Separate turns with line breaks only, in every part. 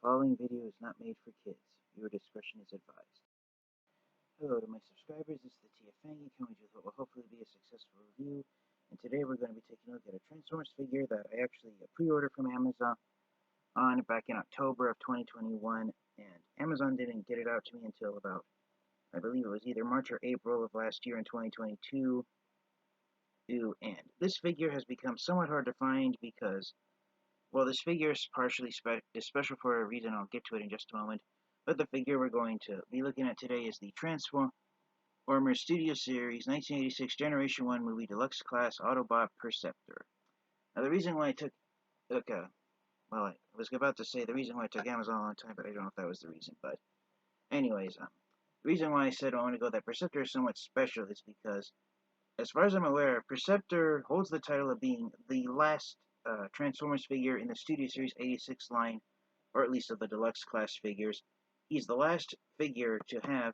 following video is not made for kids. Viewer discretion is advised. Hello to my subscribers, this is the TFangy coming with what will hopefully be a successful review. And today we're going to be taking a look at a Transformers figure that I actually pre-ordered from Amazon back in October of 2021. And Amazon didn't get it out to me until about, I believe it was either March or April of last year in 2022. And this figure has become somewhat hard to find because, well, this figure is partially special for a reason. I'll get to it in just a moment. But the figure we're going to be looking at today is the Transformers Studio Series 1986 Generation 1 Movie Deluxe Class Autobot Perceptor. Now, the reason why I took, I was about to say the reason why I took Amazon a long time, but I don't know if that was the reason. But anyways, the reason why I said I want to go that Perceptor is somewhat special is because, as far as I'm aware, Perceptor holds the title of being the last Transformers figure in the Studio Series 86 line, or at least of the deluxe class figures. He's the last figure to have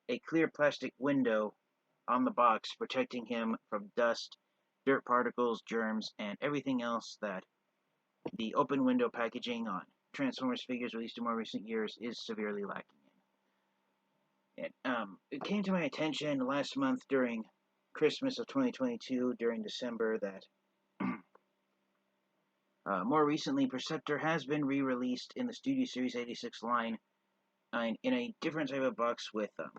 a clear plastic window on the box protecting him from dust, dirt particles, germs, and everything else that the open window packaging on Transformers figures released in more recent years is severely lacking in. It came to my attention last month during Christmas of 2022, during December, that more recently, Perceptor has been re-released in the Studio Series 86 line in a different type of box without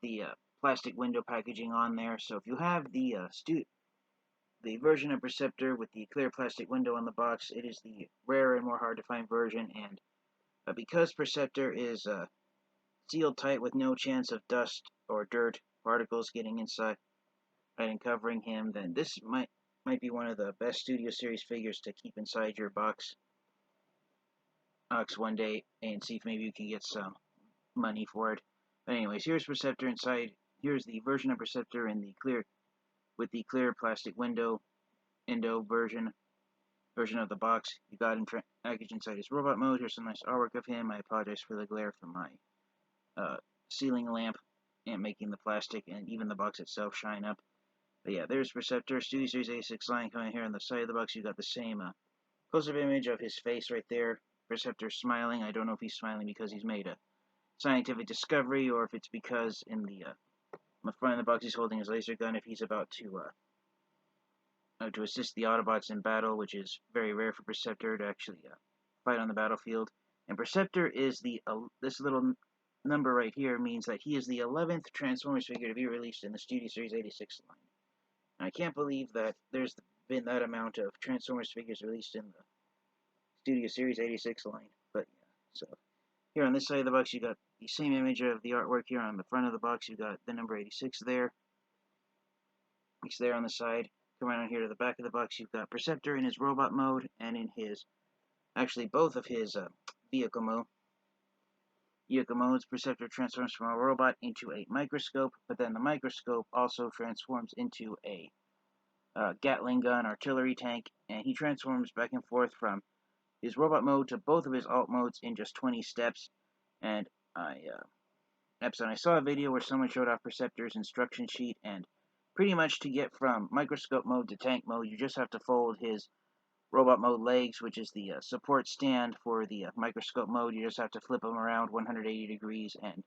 the plastic window packaging on there. So if you have the version of Perceptor with the clear plastic window on the box, it is the rarer and more hard to find version. And because Perceptor is sealed tight with no chance of dust or dirt particles getting inside and covering him, then this might be one of the best Studio Series figures to keep inside your box one day and see if maybe you can get some money for it. But anyways, here's Perceptor inside. Here's the version of Perceptor in the clear plastic window version of the box. You got him packaged inside his robot mode. Here's some nice artwork of him. I apologize for the glare from my ceiling lamp and making the plastic and even the box itself shine up. But yeah, there's Perceptor, Studio Series 86 line coming here on the side of the box. You got the same close-up image of his face right there. Perceptor smiling. I don't know if he's smiling because he's made a scientific discovery, or if it's because in the front of the box he's holding his laser gun if he's about to assist the Autobots in battle, which is very rare for Perceptor to actually fight on the battlefield. And Perceptor is this little number right here means that he is the 11th Transformers figure to be released in the Studio Series 86 line. And I can't believe that there's been that amount of Transformers figures released in the Studio Series 86 line. But yeah, so here on this side of the box you got the same image of the artwork. Here on the front of the box you got the number 86 there. It's there on the side. Come on here to the back of the box, you've got Perceptor in his robot mode and in his, actually both of his vehicle modes. Perceptor transforms from a robot into a microscope, but then the microscope also transforms into a Gatling gun artillery tank, and he transforms back and forth from his robot mode to both of his alt modes in just 20 steps. And I saw a video where someone showed off Perceptor's instruction sheet, and pretty much to get from microscope mode to tank mode, you just have to fold his robot mode legs, which is the support stand for the microscope mode. You just have to flip them around 180 degrees, and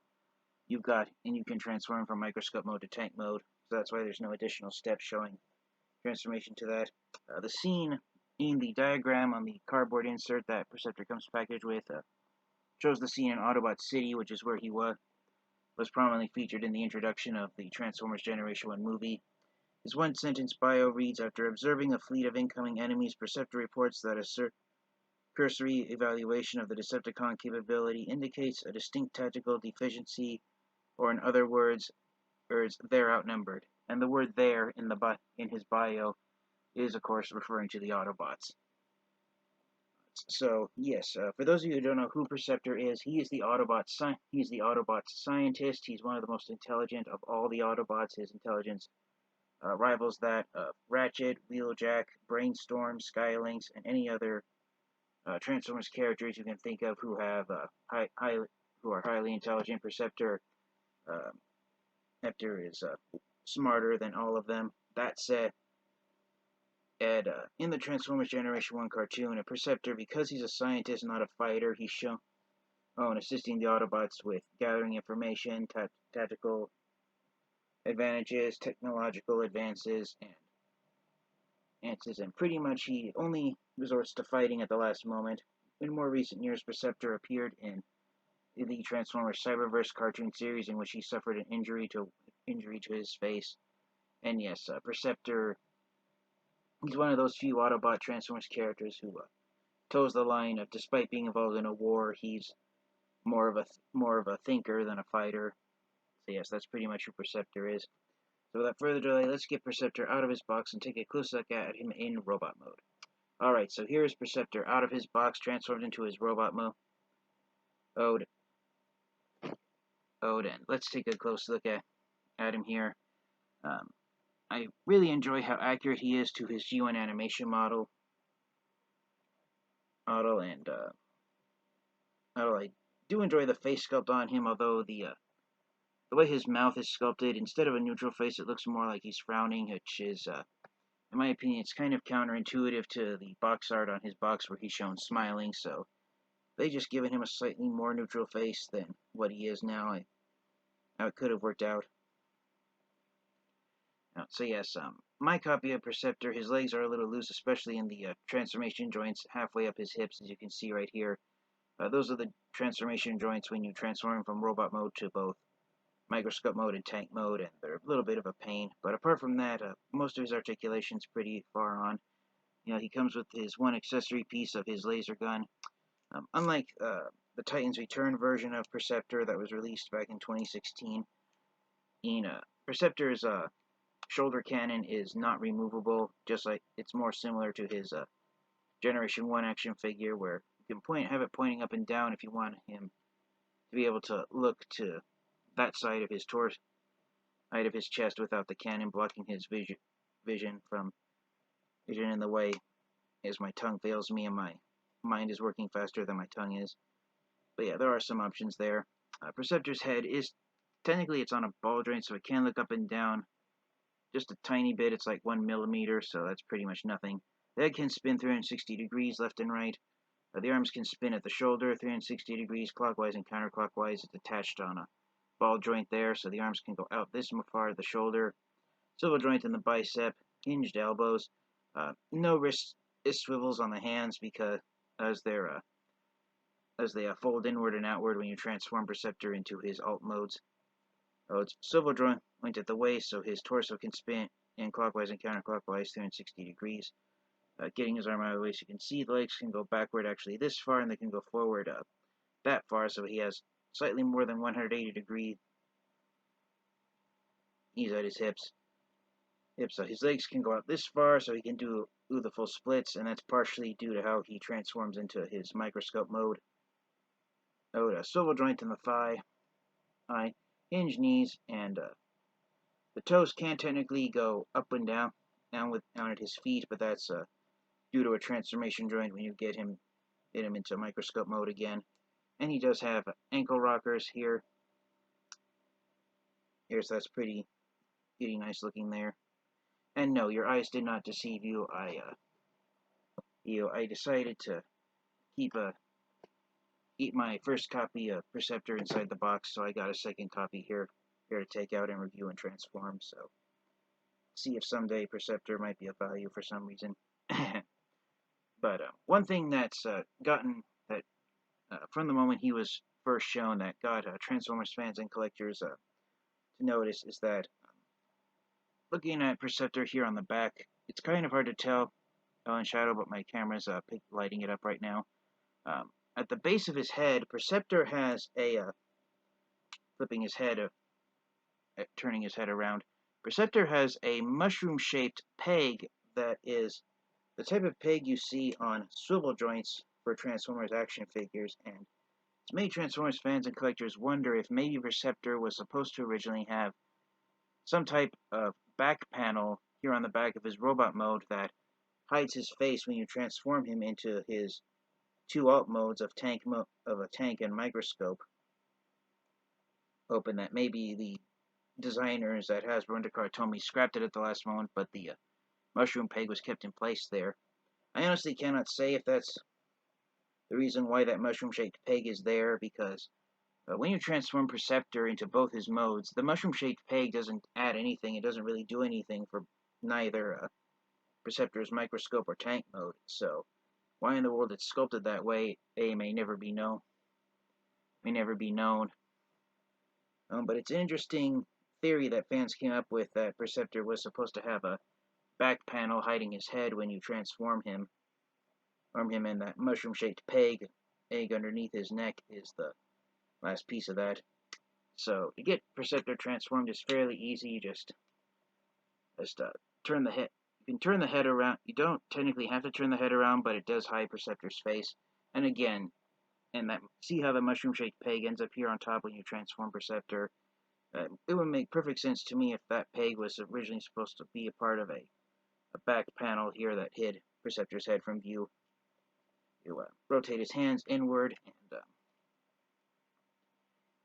you can transform from microscope mode to tank mode. So that's why there's no additional steps showing transformation to that. The scene in the diagram on the cardboard insert that Perceptor comes packaged with shows the scene in Autobot City, which is where he was prominently featured in the introduction of the Transformers Generation 1 movie. His one-sentence bio reads, after observing a fleet of incoming enemies, Perceptor reports that a cursory evaluation of the Decepticon capability indicates a distinct tactical deficiency, or in other words, they're outnumbered. And the word "there" in his bio is, of course, referring to the Autobots. So, yes, for those of you who don't know who Perceptor is, he is the Autobot scientist. He's one of the most intelligent of all the Autobots. His intelligence rivals that of Ratchet, Wheeljack, Brainstorm, Skylynx, and any other Transformers characters you can think of who have who are highly intelligent. Perceptor is smarter than all of them. That said, in the Transformers Generation 1 cartoon, a Perceptor, because he's a scientist, not a fighter, he's shown assisting the Autobots with gathering information, tactical advantages, technological advances, and pretty much he only resorts to fighting at the last moment. In more recent years, Perceptor appeared in the Transformers Cyberverse cartoon series, in which he suffered an injury to his face. And yes, Perceptor, he's one of those few Autobot Transformers characters who toes the line of, despite being involved in a war, he's more of a thinker than a fighter. So yes, that's pretty much who Perceptor is. So without further delay, let's get Perceptor out of his box and take a close look at him in robot mode. Alright, so here's Perceptor out of his box, transformed into his robot mode. And let's take a close look at him here. I really enjoy how accurate he is to his G1 animation model, and I do enjoy the face sculpt on him, although the way his mouth is sculpted, instead of a neutral face, it looks more like he's frowning, which is, in my opinion, it's kind of counterintuitive to the box art on his box where he's shown smiling, so they just given him a slightly more neutral face than what he is now. How it could have worked out. So yes, my copy of Perceptor, his legs are a little loose, especially in the transformation joints halfway up his hips, as you can see right here. Those are the transformation joints when you transform from robot mode to both microscope mode and tank mode, and they're a little bit of a pain. But apart from that, most of his articulation's pretty far on. You know, he comes with his one accessory piece of his laser gun. Unlike the Titans Return version of Perceptor that was released back in 2016, Perceptor's shoulder cannon is not removable, just like it's more similar to his Generation 1 action figure, where you can have it pointing up and down if you want him to be able to look to that side of his torso, side of his chest, without the cannon blocking his vision in the way, as my tongue fails me and my mind is working faster than my tongue is. But yeah, there are some options there. Perceptor's head is, technically it's on a ball joint, so it can look up and down just a tiny bit. It's like 1 millimeter, so that's pretty much nothing. The head can spin 360 degrees left and right. The arms can spin at the shoulder 360 degrees clockwise and counterclockwise. It's attached on a ball joint there, so the arms can go out this far at the shoulder. Swivel joint in the bicep, hinged elbows. No wrist swivels on the hands, because as they fold inward and outward when you transform Perceptor into his alt modes. It's swivel joint at the waist, so his torso can spin in clockwise and counterclockwise 360 degrees. Getting his arm out of the way, so you can see the legs can go backward actually this far, and they can go forward that far, so he has slightly more than 180 degree ease at his hips. So his legs can go out this far, so he can do the full splits, and that's partially due to how he transforms into his microscope mode. A swivel joint in the thigh, hinge knees, and the toes can technically go up and down at his feet, but that's due to a transformation joint when you get him into microscope mode again. And he does have ankle rockers here. So that's pretty nice looking there. And no, your eyes did not deceive you. I decided to eat my first copy of Perceptor inside the box, so I got a second copy here to take out and review and transform. So see if someday Perceptor might be of value for some reason. But one thing that's from the moment he was first shown, that got Transformers fans and collectors to notice, is that looking at Perceptor here on the back, it's kind of hard to tell in shadow, but my camera's lighting it up right now. At the base of his head, Perceptor has a turning his head around. Perceptor has a mushroom-shaped peg that is the type of peg you see on swivel joints for Transformers action figures, and it's made Transformers fans and collectors wonder if maybe Perceptor was supposed to originally have some type of back panel here on the back of his robot mode that hides his face when you transform him into his two alt modes of a tank and microscope. Hoping that maybe the designers at Hasbro and Tomy scrapped it at the last moment, but the mushroom peg was kept in place there. I honestly cannot say if that's the reason why that mushroom-shaped peg is there, because when you transform Perceptor into both his modes, the mushroom-shaped peg doesn't add anything. It doesn't really do anything for neither Perceptor's microscope or tank mode. So why in the world it's sculpted that way, may never be known. But it's an interesting theory that fans came up with, that Perceptor was supposed to have a back panel hiding his head when you transform him. And that mushroom-shaped egg underneath his neck is the last piece of that. So to get Perceptor transformed is fairly easy. You just turn the head. You can turn the head around. You don't technically have to turn the head around, but it does hide Perceptor's face. And again, see how the mushroom-shaped peg ends up here on top when you transform Perceptor? It would make perfect sense to me if that peg was originally supposed to be a part of a back panel here that hid Perceptor's head from view. You rotate his hands inward,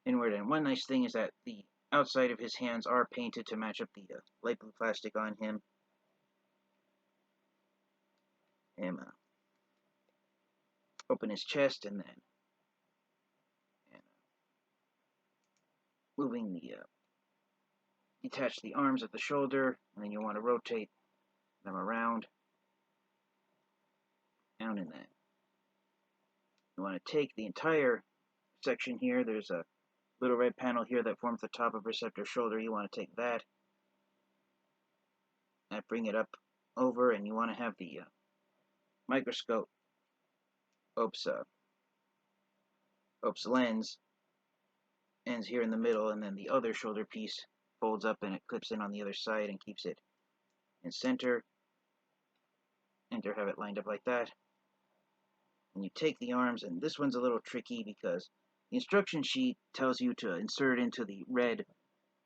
and one nice thing is that the outside of his hands are painted to match up the light blue plastic on him. Open his chest, and then moving detach the arms at the shoulder, and then you want to rotate them around, down in that. You want to take the entire section here. There's a little red panel here that forms the top of Perceptor's shoulder. You want to take that, and bring it up over, and you want to have the microscope Ope's lens ends here in the middle, and then the other shoulder piece folds up and it clips in on the other side and keeps it in center. Have it lined up like that. And you take the arms, and this one's a little tricky because the instruction sheet tells you to insert into the red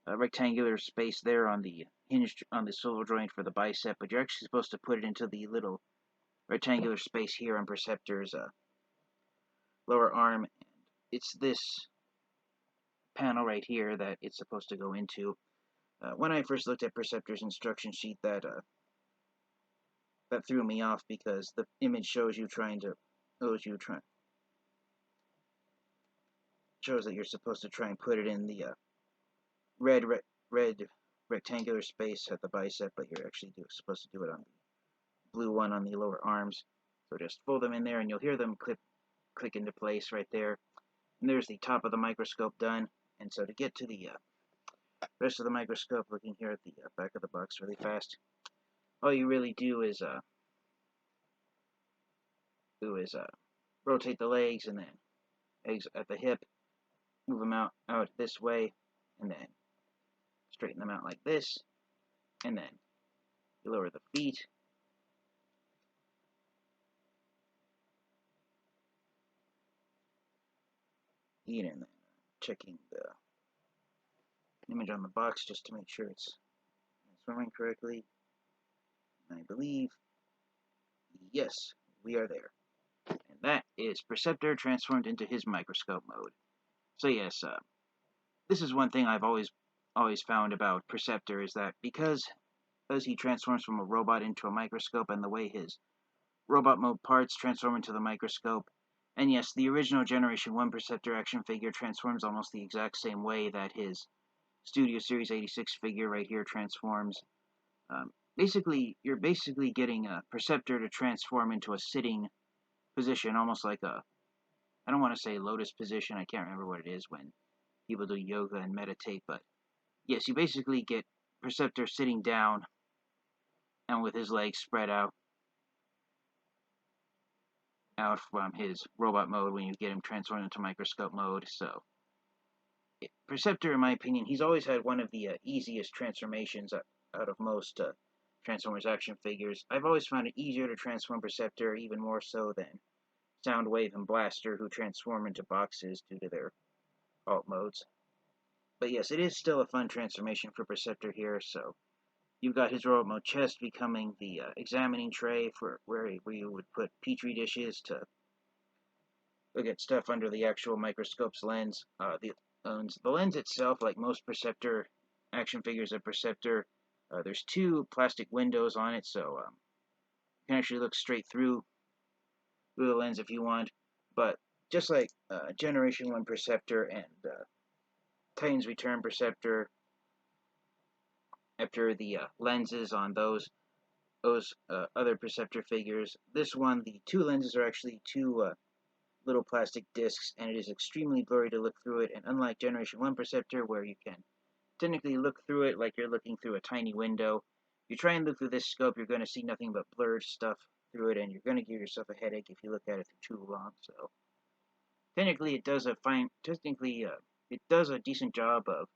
rectangular space there on the hinge, on the swivel joint for the bicep, but you're actually supposed to put it into the little rectangular space here on Perceptor's lower arm. It's this panel right here that it's supposed to go into. When I first looked at Perceptor's instruction sheet, that threw me off, because the image shows that you're supposed to try and put it in the red rectangular space at the bicep, but you're actually supposed to do it on the blue one on the lower arms. So just fold them in there, and you'll hear them click into place right there. And there's the top of the microscope done. And so to get to the rest of the microscope, looking here at the back of the box really fast, all you really do is rotate the legs, and then eggs at the hip, move them out this way, and then straighten them out like this, and then you lower the feet, and then checking the image on the box just to make sure it's transforming correctly. And I believe, yes, we are there. And that is Perceptor transformed into his microscope mode. So yes, this is one thing I've always found about Perceptor, is that because he transforms from a robot into a microscope, and the way his robot mode parts transform into the microscope, and yes, the original Generation 1 Perceptor action figure transforms almost the exact same way that his Studio Series 86 figure right here transforms. You're basically getting a Perceptor to transform into a sitting position, almost like I don't want to say lotus position, I can't remember what it is when people do yoga and meditate, but yes, you basically get Perceptor sitting down and with his legs spread out from his robot mode when you get him transformed into microscope mode. So Perceptor, in my opinion, he's always had one of the easiest transformations out of most Transformers action figures. I've always found it easier to transform Perceptor, even more so than Soundwave and Blaster, who transform into boxes due to their alt modes. But yes, it is still a fun transformation for Perceptor here. So you've got his robot mode chest becoming the examining tray for where you would put petri dishes to look at stuff under the actual microscope's lens. The lens itself, like most Perceptor action figures of Perceptor, There's two plastic windows on it, so you can actually look straight through the lens if you want. But just like Generation 1 Perceptor and Titan's Return Perceptor, after the lenses on those other Perceptor figures, this one, the two lenses are actually two little plastic discs, and it is extremely blurry to look through it. And unlike Generation 1 Perceptor, where you can technically look through it like you're looking through a tiny window, if you try and look through this scope, you're going to see nothing but blurred stuff through it, and you're going to give yourself a headache if you look at it for too long. So technically, it does a decent job of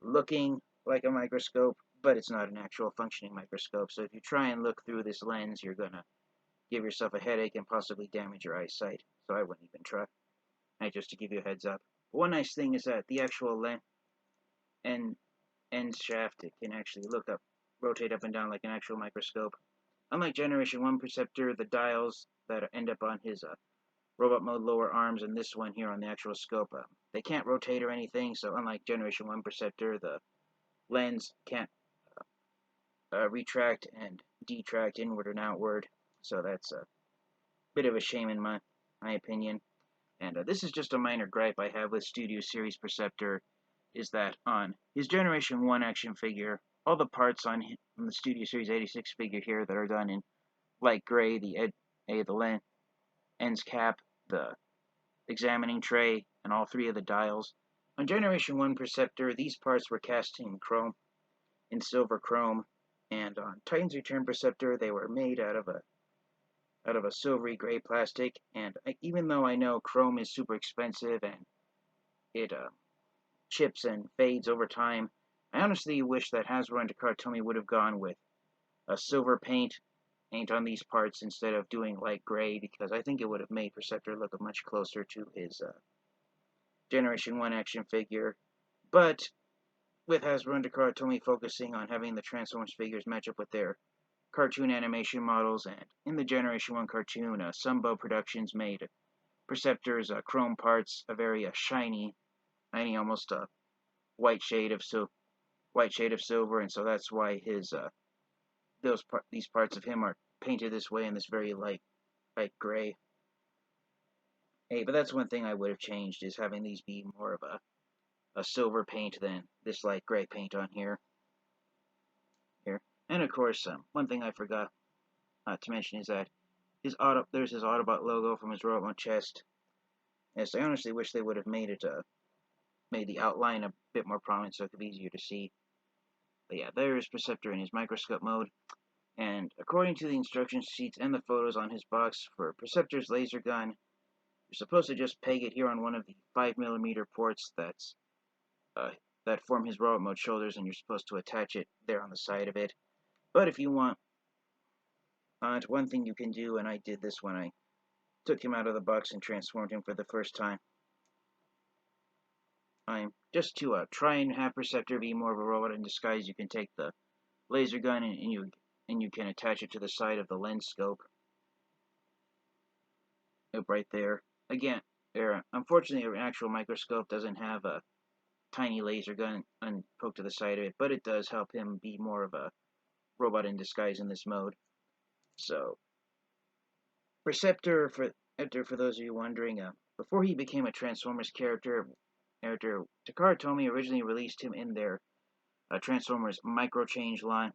looking like a microscope, but it's not an actual functioning microscope. So if you try and look through this lens, you're gonna give yourself a headache and possibly damage your eyesight. So I wouldn't even try. Just to give you a heads up. But one nice thing is that the actual lens end shaft, it can actually rotate up and down like an actual microscope. Unlike Generation 1 Perceptor, the dials that end up on his robot mode lower arms and this one here on the actual scope, they can't rotate or anything, so unlike Generation 1 Perceptor, the lens can't retract and detract inward and outward, so that's a bit of a shame in my opinion. And this is just a minor gripe I have with Studio Series Perceptor, is that on his Generation 1 action figure, all the parts on the Studio Series 86 figure here that are done in light gray, the lens cap, the examining tray, and all three of the dials. On Generation 1 Perceptor, these parts were cast in silver chrome, and on Titan's Return Perceptor, they were made out of a silvery gray plastic. And even though I know chrome is super expensive and it chips and fades over time, I honestly wish that Hasbro and Takara would have gone with a silver paint on these parts instead of doing light gray, because I think it would have made Perceptor look much closer to his Generation 1 action figure. But with Hasbro and Takara focusing on having the Transformers figures match up with their cartoon animation models, and in the Generation 1 cartoon, Sunbow Productions made Perceptor's chrome parts a very shiny, almost white shade of silver, and so that's why these parts of him are painted this way in this very light gray. Hey, but that's one thing I would have changed, is having these be more of a silver paint than this light gray paint on here. And of course, one thing I forgot to mention is that there's his Autobot logo from his robot chest. Yes, I honestly wish they would have made the outline a bit more prominent so it could be easier to see. But yeah, there is Perceptor in his microscope mode. And according to the instruction sheets and the photos on his box for Perceptor's laser gun, you're supposed to just peg it here on one of the 5mm ports that form his robot mode shoulders, and you're supposed to attach it there on the side of it. But if you want, one thing you can do, and I did this when I took him out of the box and transformed him for the first time, just to try and have Perceptor be more of a robot in disguise, you can take the laser gun and you can attach it to the side of the lens scope. Right there. Again, unfortunately, an actual microscope doesn't have a tiny laser gun poked to the side of it, but it does help him be more of a robot in disguise in this mode. So, Perceptor, for those of you wondering, before he became a Transformers character, Takara originally released him in their Transformers Microchange line.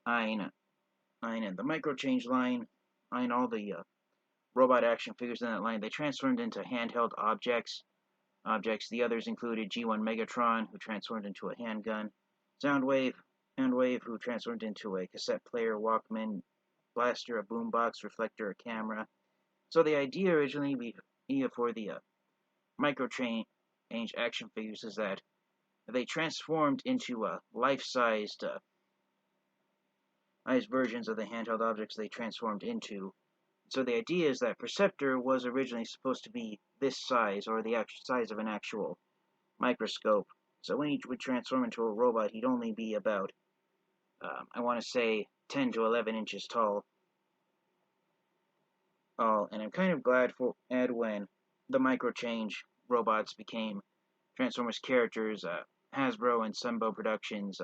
And the Microchange line, all the robot action figures in that line, they transformed into handheld objects. The others included G1 Megatron, who transformed into a handgun, Soundwave, who transformed into a cassette player, Walkman, blaster, a boombox, reflector, a camera. So the idea originally for the Microchange action figures is that they transformed into life-sized versions of the handheld objects they transformed into. So the idea is that Perceptor was originally supposed to be this size, or the actual size of an actual microscope. So when he would transform into a robot, he'd only be about, I want to say, 10 to 11 inches tall. And I'm kind of glad when the Microchange robots became Transformers characters, Hasbro and Sunbow Productions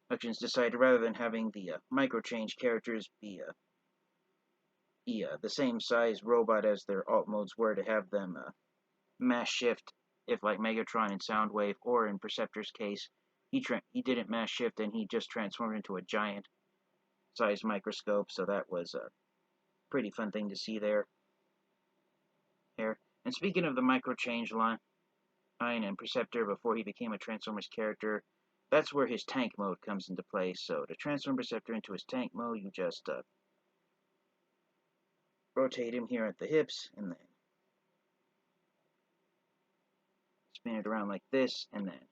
Productions decided rather than having the micro-change characters be the same size robot as their alt modes were, to have them mass shift, if like Megatron and Soundwave, or in Perceptor's case, he didn't mass shift and he just transformed into a giant size microscope. So that was a pretty fun thing to see there. And speaking of the micro-change line and Perceptor before he became a Transformers character, that's where his tank mode comes into play. So to transform Perceptor into his tank mode, you just rotate him here at the hips, and then spin it around like this, and then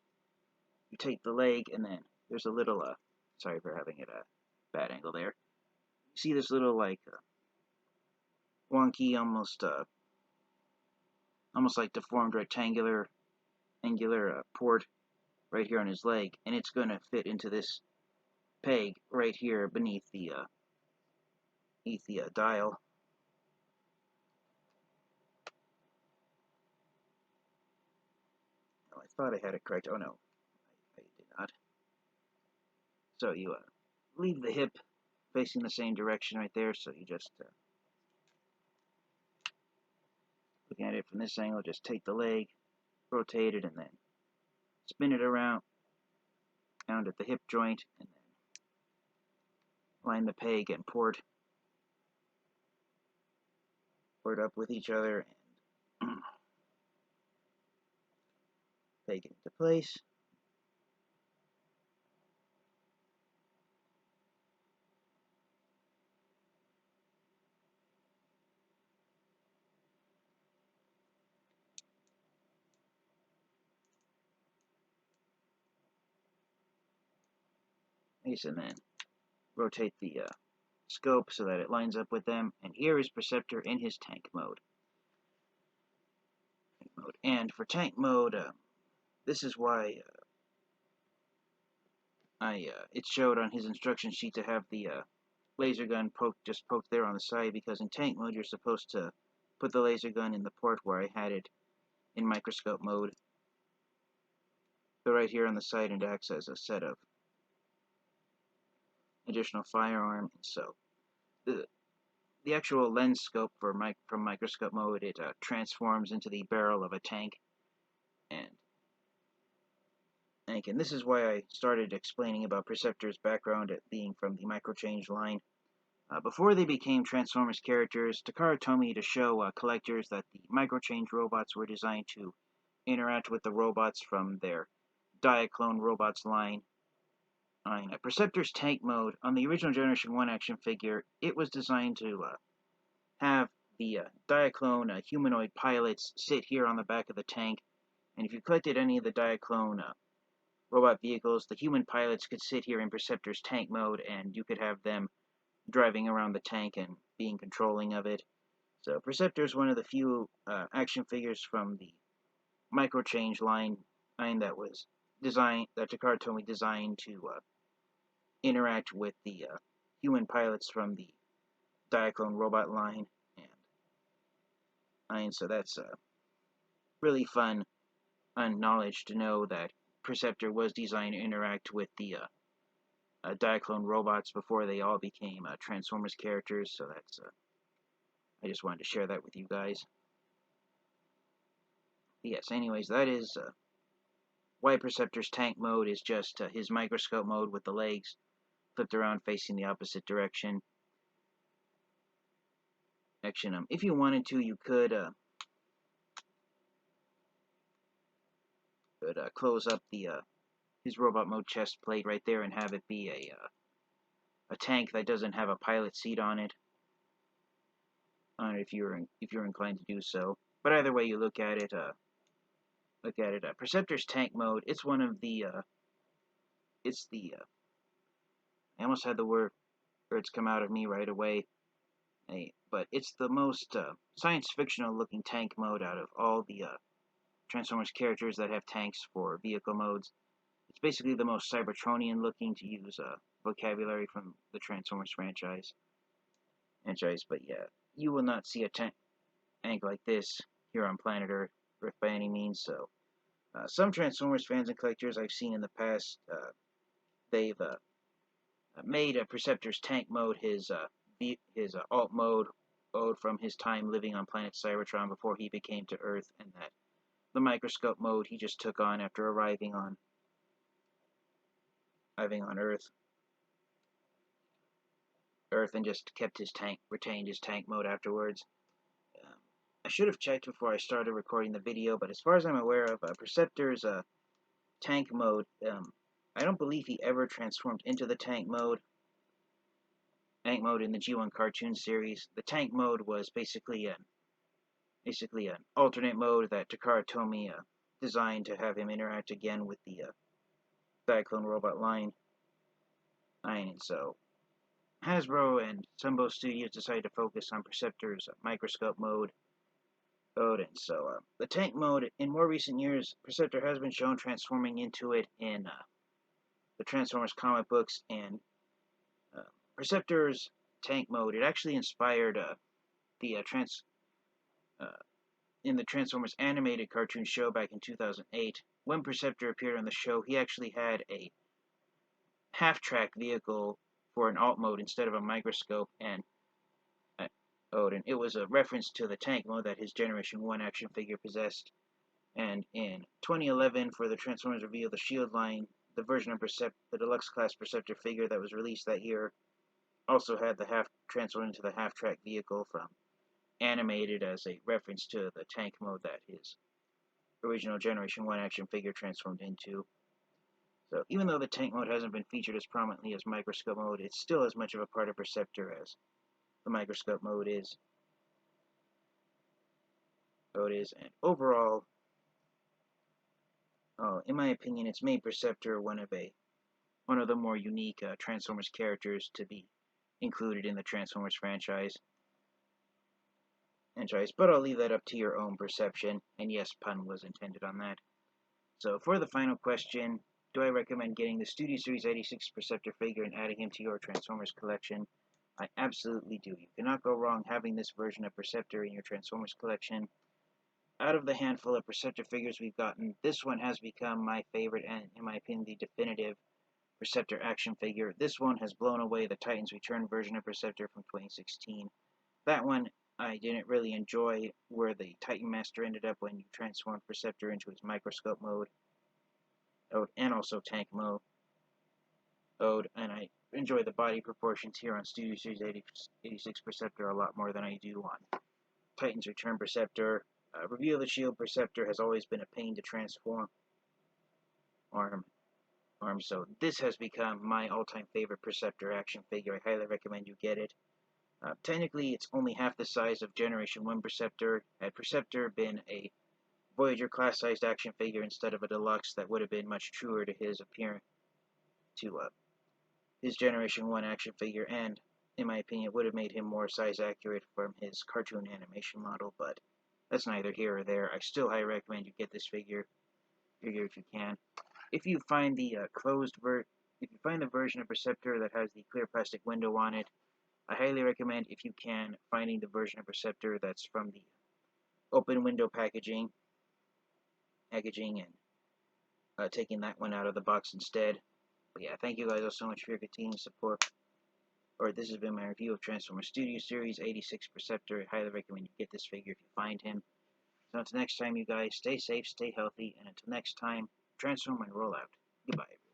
you take the leg, and then there's a little, sorry for having it a bad angle there. You see this little, like, wonky, almost like deformed rectangular, angular port right here on his leg, and it's going to fit into this peg right here beneath the dial. Oh, I thought I had it correct. Oh no, I did not. So you leave the hip facing the same direction right there. So you just looking at it from this angle, just take the leg, rotate it, and then spin it around at the hip joint, and then line the peg and port up with each other, and peg it into place. And then rotate the scope so that it lines up with them. And here is Perceptor in his tank mode. And for tank mode, this is why it showed on his instruction sheet to have the laser gun poked there on the side, because in tank mode you're supposed to put the laser gun in the port where I had it in microscope mode. So right here on the side, it acts as a set of additional firearm. And so the actual lens scope from microscope mode, it transforms into the barrel of a tank. And this is why I started explaining about Perceptor's background at being from the micro-change line. Before they became Transformers characters, Takara told me to show collectors that the micro-change robots were designed to interact with the robots from their Diaclone Robots line. Perceptor's tank mode, on the original Generation 1 action figure, it was designed to have the Diaclone humanoid pilots sit here on the back of the tank, and if you collected any of the Diaclone robot vehicles, the human pilots could sit here in Perceptor's tank mode, and you could have them driving around the tank and being controlling of it. So Perceptor is one of the few action figures from the micro-change line that was designed, that Takara Tomy designed to interact with the human pilots from the Diaclone robot line. And so that's really fun knowledge to know that Perceptor was designed to interact with the Diaclone robots before they all became Transformers characters. So that's I just wanted to share that with you guys. Yes, anyways, that is why Perceptor's tank mode is just his microscope mode with the legs flipped around facing the opposite direction. If you wanted to, you could close up the his robot mode chest plate right there and have it be a tank that doesn't have a pilot seat on it. If you're inclined to do so. But either way you look at it, Perceptor's tank mode. It's one of the I almost had the words come out of me right away. But it's the most science fictional looking tank mode out of all the Transformers characters that have tanks for vehicle modes. It's basically the most Cybertronian looking, to use vocabulary from the Transformers franchise. But yeah, you will not see a tank like this here on planet Earth by any means. So some Transformers fans and collectors I've seen in the past, they've made Perceptor's tank mode his alt mode from his time living on planet Cybertron before he became to Earth, and that the microscope mode he just took on after arriving on Earth and just retained his tank mode afterwards. I should have checked before I started recording the video, but as far as I'm aware of, Perceptor's tank mode, I don't believe he ever transformed into the tank mode in the G1 cartoon series. The tank mode was basically an alternate mode that Takara Tomy designed to have him interact again with the Cyclone robot line. And so Hasbro and Sunbow Studios decided to focus on Perceptor's microscope mode. And so the tank mode, in more recent years, Perceptor has been shown transforming into it in the Transformers comic books, and Perceptor's tank mode, it actually inspired in the Transformers animated cartoon show back in 2008. When Perceptor appeared on the show, he actually had a half-track vehicle for an alt mode instead of a microscope, and it was a reference to the tank mode that his Generation 1 action figure possessed. And in 2011, for the Transformers Reveal the Shield line, the version of the deluxe class Perceptor figure that was released that year also had the transformed into the half-track vehicle from animated as a reference to the tank mode that his original Generation 1 action figure transformed into. So even though the tank mode hasn't been featured as prominently as microscope mode, it's still as much of a part of Perceptor as the microscope mode is. And overall, in my opinion, it's made Perceptor one of the more unique Transformers characters to be included in the Transformers franchise. But I'll leave that up to your own perception, and yes, pun was intended on that. So for the final question, do I recommend getting the Studio Series 86 Perceptor figure and adding him to your Transformers collection? I absolutely do. You cannot go wrong having this version of Perceptor in your Transformers collection. Out of the handful of Perceptor figures we've gotten, this one has become my favorite and, in my opinion, the definitive Perceptor action figure. This one has blown away the Titans Return version of Perceptor from 2016. That one I didn't really enjoy, where the Titan Master ended up when you transformed Perceptor into his microscope mode, and also tank mode. And I enjoy the body proportions here on Studio Series 86 Perceptor a lot more than I do on Titans Return Perceptor. Reveal the Shield Perceptor has always been a pain to transform. So this has become my all-time favorite Perceptor action figure. I highly recommend you get it. Technically, it's only half the size of Generation 1 Perceptor. Had Perceptor been a Voyager class-sized action figure instead of a deluxe, that would have been much truer to his appearance, to his Generation 1 action figure, and, in my opinion, would have made him more size-accurate from his cartoon animation model, but that's neither here or there. I still highly recommend you get this figure if you can. If you find the version of Perceptor that has the clear plastic window on it, I highly recommend, if you can, finding the version of Perceptor that's from the open window packaging and taking that one out of the box instead. But yeah, thank you guys all so much for your continued support. This has been my review of Transformers Studio Series 86 Perceptor. I highly recommend you get this figure if you find him. So until next time, you guys, stay safe, stay healthy, and until next time, transform and roll out. Goodbye.